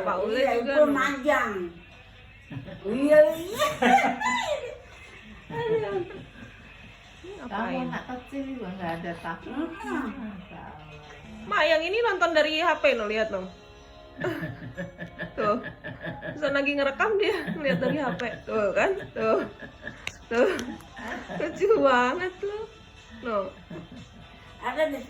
Pak Ule iya, juga. itu manjang. Iya. Kamu Ngapain? anak kecil juga nggak ada takut. Mak, yang ini nonton dari HP no, lihat dong. Tuh. Terus lagi ngerekam dia ngeliat dari HP. Tuh kan? Tuh. Tuh. Lucu banget loh. No. Ada di